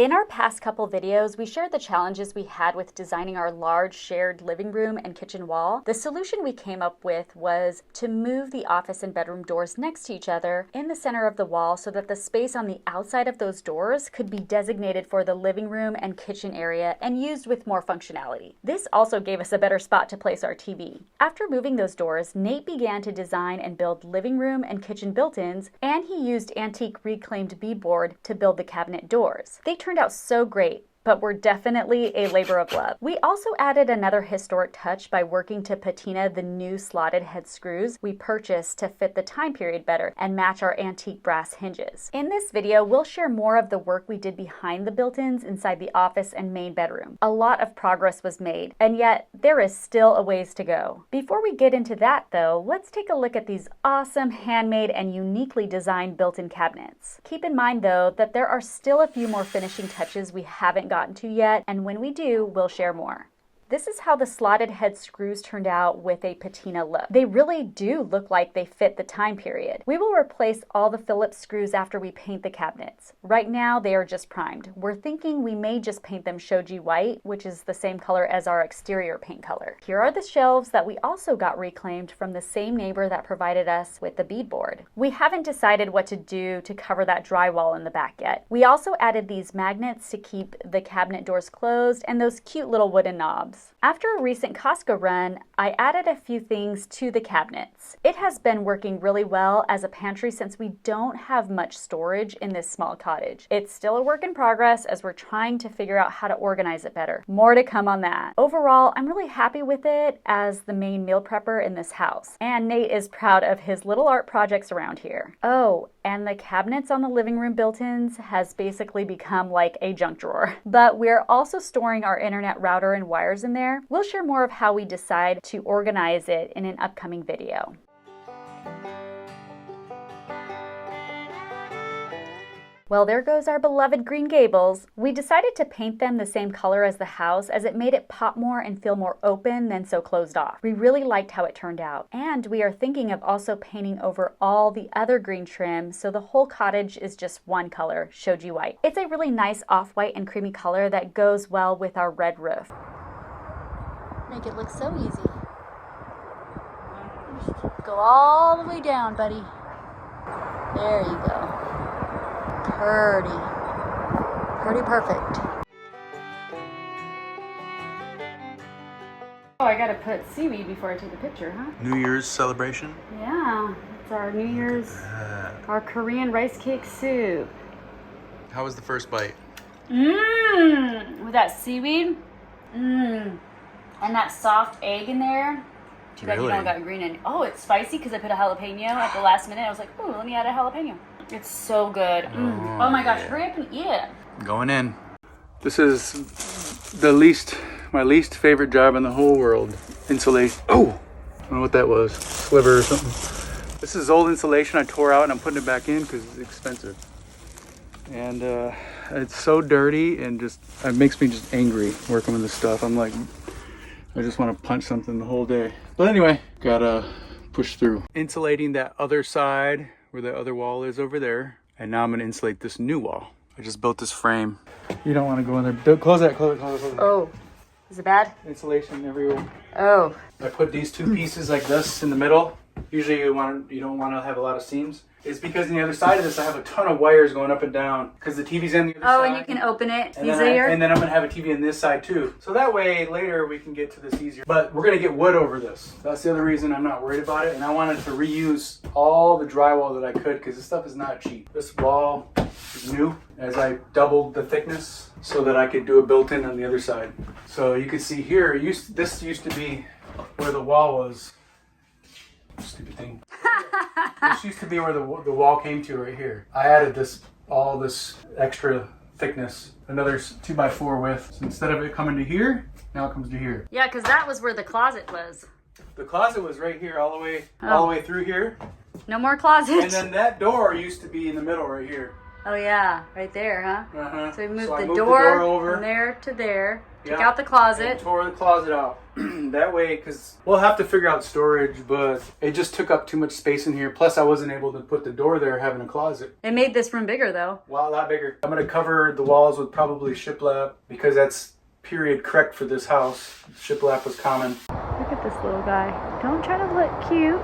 In our past couple videos, we shared the challenges we had with designing our large shared living room and kitchen wall. The solution we came up with was to move the office and bedroom doors next to each other in the center of the wall so that the space on the outside of those doors could be designated for the living room and kitchen area and used with more functionality. This also gave us a better spot to place our TV. After moving those doors, Nate began to design and build living room and kitchen built-ins, and he used antique reclaimed beadboard to build the cabinet doors. They turned out so great, but were definitely a labor of love. We also added another historic touch by working to patina the new slotted head screws we purchased to fit the time period better and match our antique brass hinges. In this video, we'll share more of the work we did behind the built-ins inside the office and main bedroom. A lot of progress was made, and yet there is still a ways to go. Before we get into that though, let's take a look at these awesome handmade and uniquely designed built-in cabinets. Keep in mind though that there are still a few more finishing touches we haven't gotten to yet, and when we do, we'll share more. This is how the slotted head screws turned out with a patina look. They really do look like they fit the time period. We will replace all the Phillips screws after we paint the cabinets. Right now, they are just primed. We're thinking we may just paint them shoji white, which is the same color as our exterior paint color. Here are the shelves that we also got reclaimed from the same neighbor that provided us with the beadboard. We haven't decided what to do to cover that drywall in the back yet. We also added these magnets to keep the cabinet doors closed and those cute little wooden knobs. After a recent Costco run, I added a few things to the cabinets. It has been working really well as a pantry since we don't have much storage in this small cottage. It's still a work in progress as we're trying to figure out how to organize it better. More to come on that. Overall, I'm really happy with it as the main meal prepper in this house. And Nate is proud of his little art projects around here. Oh, and the cabinets on the living room built-ins has basically become like a junk drawer. But we're also storing our internet router and wires in there. We'll share more of how we decide to organize it in an upcoming video. Well, there goes our beloved Green Gables. We decided to paint them the same color as the house as it made it pop more and feel more open than so closed off. We really liked how it turned out. And we are thinking of also painting over all the other green trim so the whole cottage is just one color, shoji white. It's a really nice off-white and creamy color that goes well with our red roof. Make it look so easy. Go all the way down, buddy. There you go. Pretty perfect. Oh, I gotta put seaweed before I take a picture, huh? New Year's celebration? Yeah, it's our New Year's, our Korean rice cake soup. How was the first bite? With that seaweed, and that soft egg in there. Too bad you don't got green in. Oh, it's spicy because I put a jalapeno at the last minute. I was like, ooh, let me add a jalapeno. It's so good. Oh my gosh, hurry up and eat it. Going in. This is my least favorite job in the whole world. Insulation. Oh, I don't know what that was. Sliver or something. This is old insulation I tore out and I'm putting it back in because it's expensive. And it's so dirty and just, it makes me just angry working with this stuff. I'm like, I just want to punch something the whole day. But anyway, gotta push through. Insulating that other side where the other wall is over there. And now I'm gonna insulate this new wall. I just built this frame. You don't want to go in there. Close that, close it. Oh, is it bad? Insulation everywhere. Oh. I put these two pieces like this in the middle. Usually you don't want to have a lot of seams. It's because on the other side of this I have a ton of wires going up and down because the TV's on the other side. Oh, and you can open it and easier? And then I'm going to have a TV on this side too. So that way later we can get to this easier. But we're going to get wood over this. That's the other reason I'm not worried about it. And I wanted to reuse all the drywall that I could because this stuff is not cheap. This wall is new as I doubled the thickness so that I could do a built-in on the other side. So you can see here, this used to be where the wall was. Stupid thing. This used to be where the wall came to right here. I added all this extra thickness, another 2x4 width. So instead of it coming to here, now it comes to here. Yeah, because that was where the closet was. The closet was right here, all the way through here. No more closet. And then that door used to be in the middle right here. Oh yeah, right there, huh? Uh-huh. So we moved So I the moved door over from there to there. Took Yeah. out the closet. And tore the closet out. That way, because we'll have to figure out storage, but it just took up too much space in here. Plus, I wasn't able to put the door there having a closet. It made this room bigger though. Wow, a lot bigger. I'm going to cover the walls with probably shiplap because that's period correct for this house. Shiplap was common. Look at this little guy. Don't try to look cute.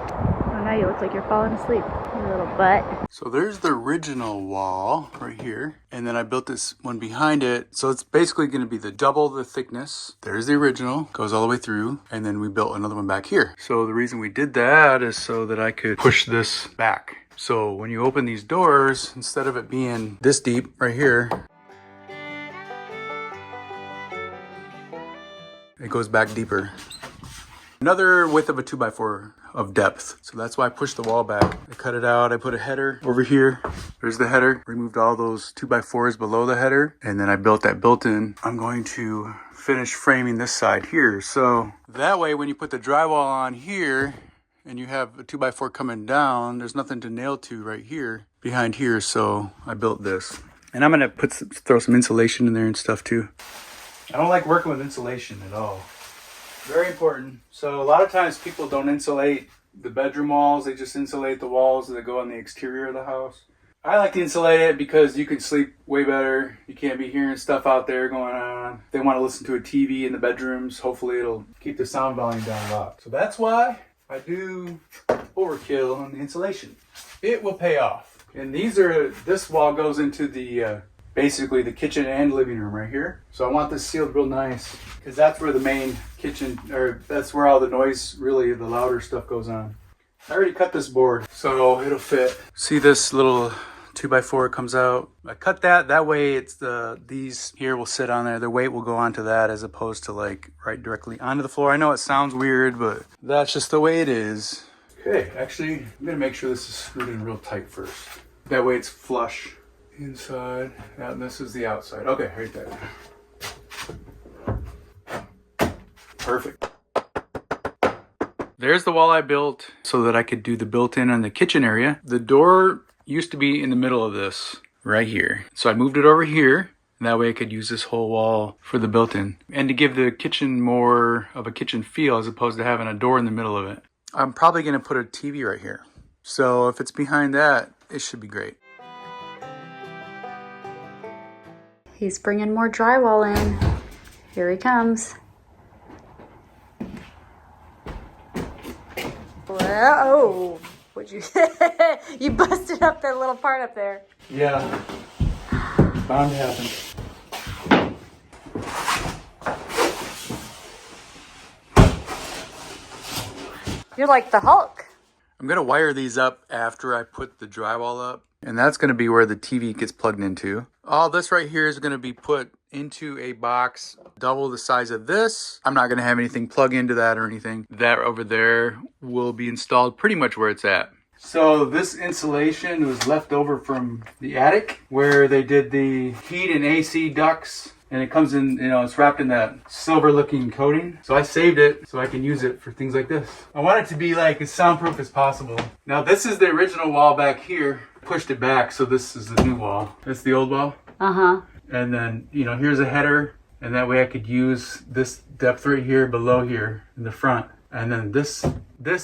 Oh, now you look like you're falling asleep, you little butt. So there's the original wall right here. And then I built this one behind it. So it's basically going to be the double the thickness. There's the original, goes all the way through. And then we built another one back here. So the reason we did that is so that I could push this back. So when you open these doors, instead of it being this deep right here, it goes back deeper. Another width of a 2x4 of depth. So that's why I pushed the wall back. I cut it out. I put a header over here. There's the header. Removed all those 2x4s below the header. And then I built that built-in. I'm going to finish framing this side here. So that way when you put the drywall on here and you have a 2x4 coming down, there's nothing to nail to right here behind here. So I built this. And I'm going to throw some insulation in there and stuff too. I don't like working with insulation at all. Very important. So a lot of times people don't insulate the bedroom walls. They just insulate the walls that go on the exterior of the house. I like to insulate it because you can sleep way better. You can't be hearing stuff out there going on. If they want to listen to a TV in the bedrooms, hopefully it'll keep the sound volume down a lot. So that's why I do overkill on the insulation. It will pay off. And this wall goes into the basically the kitchen and living room right here. So I want this sealed real nice because that's where the main kitchen, or that's where all the noise, really the louder stuff goes on. I already cut this board, so it'll fit. See this little 2x4 comes out. I cut that way it's these here will sit on there. The weight will go onto that as opposed to like right directly onto the floor. I know it sounds weird, but that's just the way it is. Okay, actually, I'm gonna make sure this is screwed in real tight first. That way it's flush. Inside, and this is the outside. Okay, right there. Perfect. There's the wall I built so that I could do the built-in on the kitchen area. The door used to be in the middle of this, right here. So I moved it over here, and that way I could use this whole wall for the built-in. And to give the kitchen more of a kitchen feel as opposed to having a door in the middle of it. I'm probably gonna put a TV right here. So if it's behind that, it should be great. He's bringing more drywall in. Here he comes. Well, oh, what'd you, you busted up that little part up there. Yeah, bound to happen. You're like the Hulk. I'm gonna wire these up after I put the drywall up. And that's going to be where the TV gets plugged into. All this right here is going to be put into a box double the size of this. I'm not going to have anything plug into that or anything. That over there will be installed pretty much where it's at. So this insulation was left over from the attic where they did the heat and AC ducts. And it comes in, it's wrapped in that silver looking coating. So I saved it so I can use it for things like this. I want it to be like as soundproof as possible. Now this is the original wall back here. Pushed it back, so this is the new wall. That's the old wall. Uh-huh. And then, here's a header. And that way I could use this depth right here below here in the front. And then this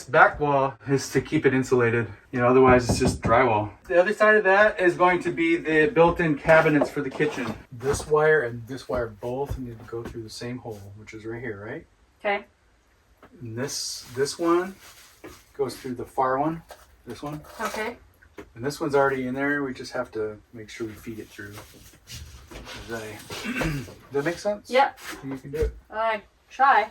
back wall is to keep it insulated. Otherwise it's just drywall. The other side of that is going to be the built-in cabinets for the kitchen. This wire and this wire both need to go through the same hole, which is right here, right? Okay. And this one goes through the far one, this one. Okay. And this one's already in there. We just have to make sure we feed it through. Does that make sense? Yep. You can do it. I try.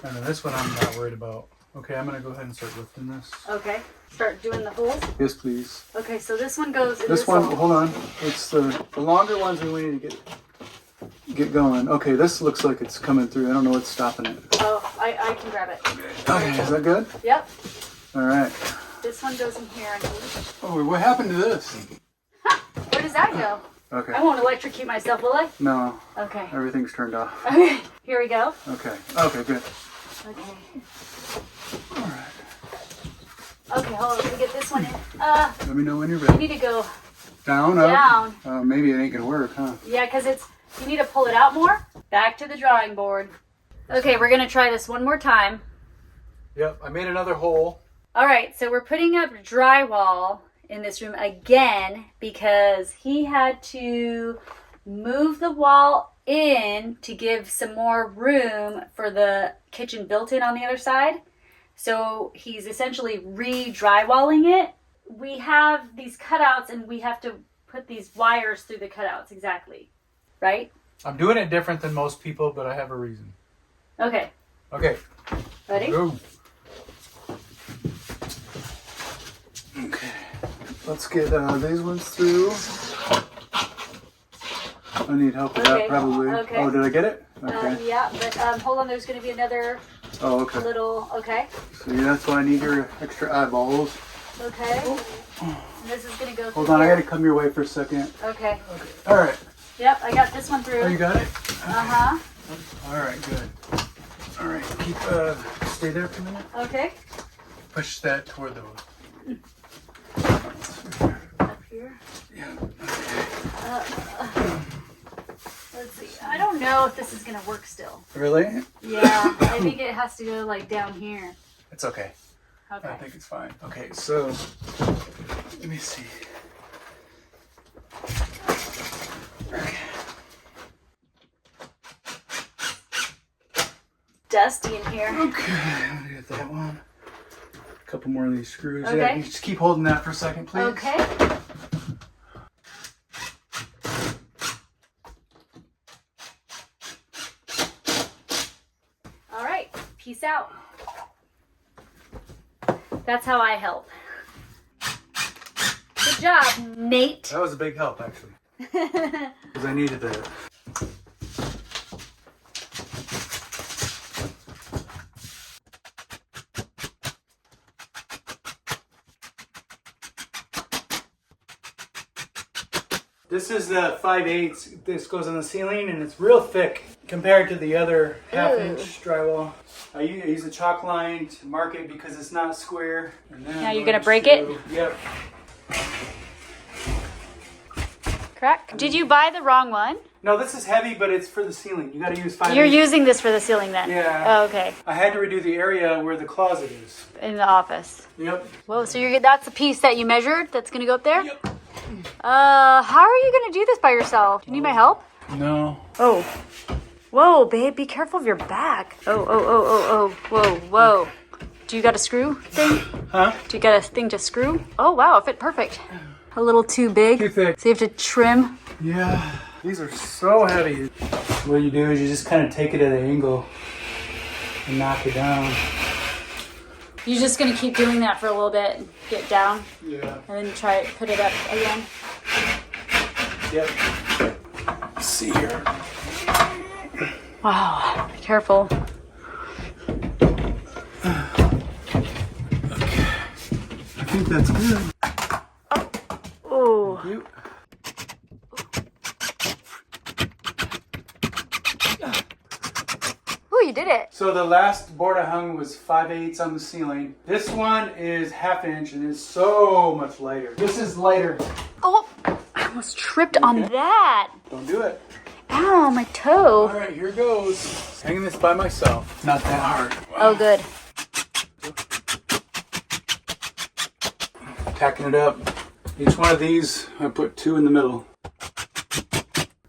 And then this one I'm not worried about. Okay, I'm going to go ahead and start lifting this. Okay. Start doing the holes? Yes, please. Okay, so this one goes in This one, hole. hold on. It's the longer ones we need to get going. Okay, this looks like it's coming through. I don't know what's stopping it. Oh, I can grab it. Okay, is that good? Yep. All right. This one goes in here. Oh, what happened to this? Where does that go? Okay. I won't electrocute myself, will I? No. Okay. Everything's turned off. Okay. Here we go. Okay. Okay, good. Okay. All right. Okay, hold on. Let me get this one in. Let me know when you're I ready. need to go Down, Down. up? Maybe it ain't gonna work, huh? Yeah, because you need to pull it out more. Back to the drawing board. Okay, we're gonna try this one more time. Yep, I made another hole. All right, so we're putting up drywall in this room again because he had to move the wall in to give some more room for the kitchen built in on the other side. So he's essentially re-drywalling it. We have these cutouts and we have to put these wires through the cutouts exactly, right? I'm doing it different than most people, but I have a reason. Okay. Okay. Ready? Go. Okay. Let's get these ones through. I need help with that probably. Okay. Oh, did I get it? Okay. Yeah, but hold on, there's going to be another little, okay. So yeah, that's why I need your extra eyeballs. Okay. And this is going to go through. Hold on, here. I gotta come your way for a second. Okay. All right. Yep, I got this one through. Oh, you got it? Uh-huh. All right, good. All right, keep, stay there for a minute. Okay. Push that toward the... Up here. Yeah. Let's see. I don't know if this is going to work still. Really? Yeah, I think it has to go like down here. It's okay. Okay. I think it's fine. Okay, so let me see. Okay. Dusty in here. Okay, I'm gonna get that one. A couple more of these screws. Okay. Yeah, you just keep holding that for a second, please. Okay. All right. Peace out. That's how I help. Good job, Nate. That was a big help, actually. Because I needed that. This is the 5/8. This goes on the ceiling and it's real thick compared to the other half-inch drywall. I use a chalk line to mark it because it's not square. And then Now you're gonna break it? Yep. Correct. Did you buy the wrong one? No, this is heavy, but it's for the ceiling. You got to use 5/8. You're using this for the ceiling then? Yeah. Oh, okay. I had to redo the area where the closet is. In the office. Yep. Whoa, so that's the piece that you measured that's gonna go up there? Yep. How are you gonna do this by yourself? Do you need my help? No. Oh. Whoa, babe, be careful of your back. Oh. Whoa. Do you got a screw thing? Huh? Do you got a thing to screw? Oh, wow, it fit perfect. A little too big. Too thick. So you have to trim. Yeah. These are so heavy. What you do is you just kind of take it at an angle and knock it down. You're just gonna keep doing that for a little bit and get down. Yeah. And then try it, put it up again. Yep. Let's see here. Wow, be careful. Okay. I think that's good. Oh. You. Ooh, you did it. So the last board I hung was 5/8 on the ceiling. This one is 1/2 inch and is so much lighter. This is lighter. Oh, I almost tripped on that. Don't do it. Ow, my toe. All right, here goes. Hanging this by myself. Not that hard. Oh, good. Tacking it up. Each one of these, I put 2 in the middle.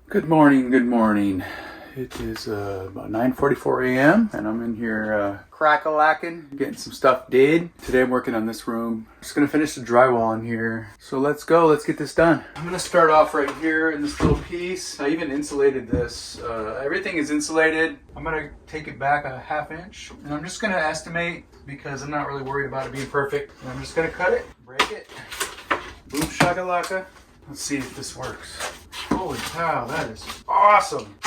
Good morning, good morning. It is about 9:44 a.m. and I'm in here crack-a-lacking, getting some stuff did. Today I'm working on this room. Just gonna finish the drywall in here. So let's go, let's get this done. I'm gonna start off right here in this little piece. I even insulated this. Everything is insulated. I'm gonna take it back a 1/2 inch and I'm just gonna estimate because I'm not really worried about it being perfect. And I'm just gonna cut it, break it. Boom shakalaka. Let's see if this works. Holy cow, that is awesome.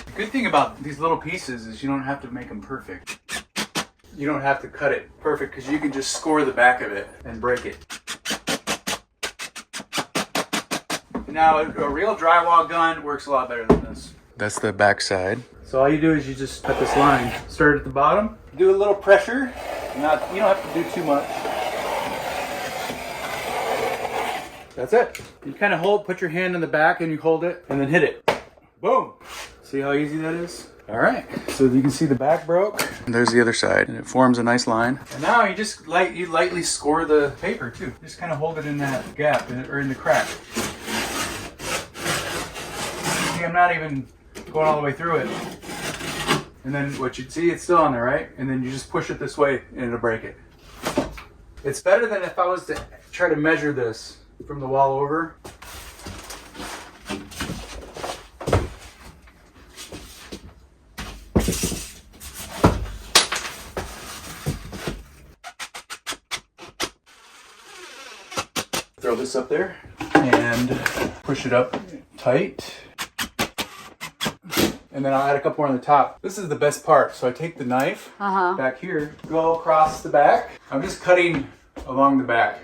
The good thing about these little pieces is you don't have to make them perfect. You don't have to cut it perfect because you can just score the back of it and break it. Now a real drywall gun works a lot better than this. That's the back side. So all you do is you just cut this line. Start at the bottom. Do a little pressure. You don't have to do too much. That's it. You kind of put your hand in the back and you hold it and then hit it. Boom. See how easy that is? All right, so you can see the back broke. And there's the other side, and it forms a nice line. And now you just lightly score the paper too. Just kind of hold it in that gap or in the crack. See, I'm not even going all the way through it. And then what you'd see, it's still on there, right? And then you just push it this way and it'll break it. It's better than if I was to try to measure this from the wall over. Throw this up there and push it up tight. And then I'll add a couple more on the top. This is the best part. So I take the knife back here, go across the back. I'm just cutting along the back.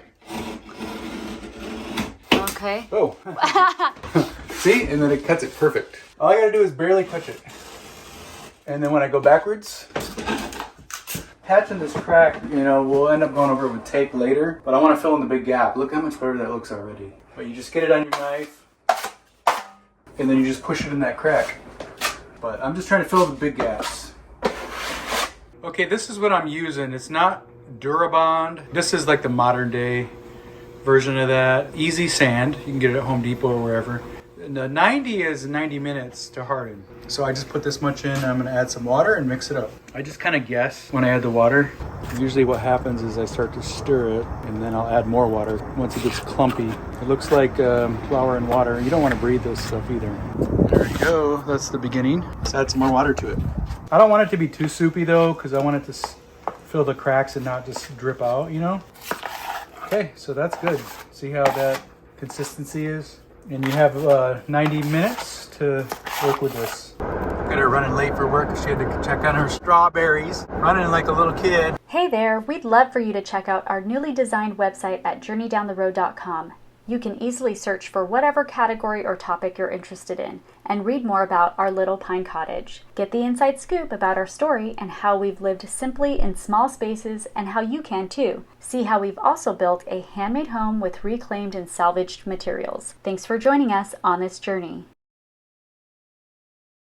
Okay. Oh. See? And then it cuts it perfect. All I gotta do is barely touch it. And then when I go backwards, patching this crack, you know, we'll end up going over it with tape later, but I want to fill in the big gap. Look how much better that looks already. But you just get it on your knife, and then you just push it in that crack. But I'm just trying to fill the big gaps. Okay, this is what I'm using. It's not Durabond. This is like the modern day version of that. Easy Sand. You can get it at Home Depot or wherever. And the 90 is 90 minutes to harden. So I just put this much in. I'm gonna add some water and mix it up. I just kind of guess when I add the water. Usually what happens is I start to stir it and then I'll add more water once it gets clumpy. It looks like flour and water. You don't want to breathe this stuff either. There we go. That's the beginning. Let's add some more water to it. I don't want it to be too soupy though, because I want it to fill the cracks and not just drip out, you know? Okay, so that's good. See how that consistency is? And you have 90 minutes to work with this. Got her running late for work because she had to check on her strawberries. Running like a little kid. Hey there, we'd love for you to check out our newly designed website at journeydowntheroad.com. You can easily search for whatever category or topic you're interested in and read more about our little pine cottage. Get the inside scoop about our story and how we've lived simply in small spaces and how you can too. See how we've also built a handmade home with reclaimed and salvaged materials. Thanks for joining us on this journey.